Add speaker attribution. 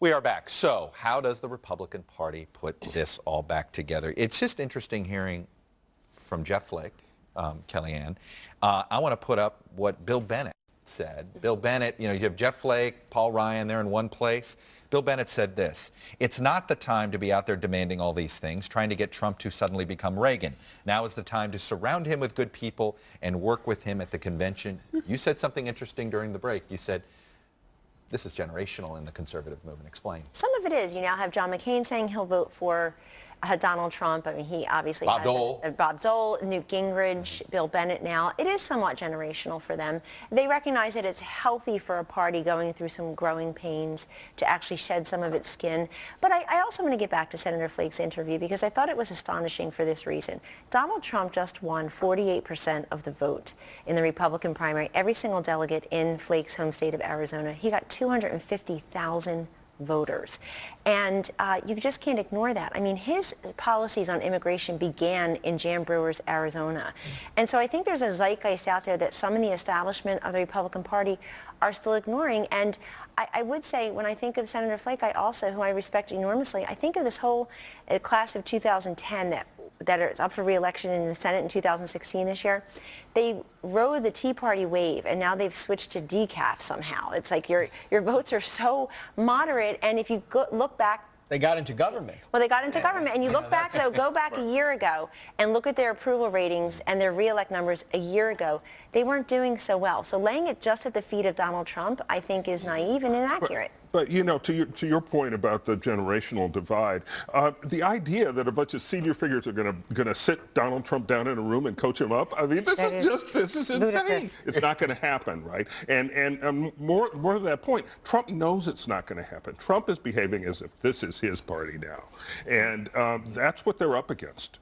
Speaker 1: We are back. So how does the Republican Party put this all back together? It's just interesting hearing from Jeff Flake, Kellyanne. I want to put up what Bill Bennett said. Bill Bennett, you have Jeff Flake, Paul Ryan, they're in one place. Bill Bennett said this: "It's not the time to be out there demanding all these things, trying to get Trump to suddenly become Reagan. Now is the time to surround him with good people and work with him at the convention." You said something interesting during the break. You said, this is generational in the conservative movement. Explain.
Speaker 2: Some of it is. You now have John McCain saying he'll vote for Donald Trump. I mean, he obviously
Speaker 1: Bob
Speaker 2: has
Speaker 1: Dole.
Speaker 2: Bob Dole, Newt Gingrich, Bill Bennett now. It is somewhat generational for them. They recognize that it's healthy for a party going through some growing pains to actually shed some of its skin. But I also want to get back to Senator Flake's interview because I thought it was astonishing for this reason. Donald Trump just won 48% of the vote in the Republican primary. Every single delegate in Flake's home state of Arizona. He got 250,000 voters. And you just can't ignore that. I mean, his policies on immigration began in Jan Brewer's Arizona. And so I think there's a zeitgeist out there that some in the establishment of the Republican Party are still ignoring. And I would say, when I think of Senator Flake, I also, who I respect enormously, I think of this whole class of 2010 that is up for re-election in the Senate in 2016 this year. They rode the Tea Party wave, and now they've switched to decaf somehow. It's like your votes are so moderate, and if you look back,
Speaker 3: they got into government.
Speaker 2: Well, they got into government, and you look back, though, go back a year ago and look at their approval ratings and their re-elect numbers a year ago. They weren't doing so well. So laying it just at the feet of Donald Trump, I think, is naive and inaccurate.
Speaker 4: But to your point about the generational divide, the idea that a bunch of senior figures are going to sit Donald Trump down in a room and coach him up, I mean, this is insane. It's not going to happen, right? And more to that point, Trump knows it's not going to happen. Trump is behaving as if this is his party now, and that's what they're up against.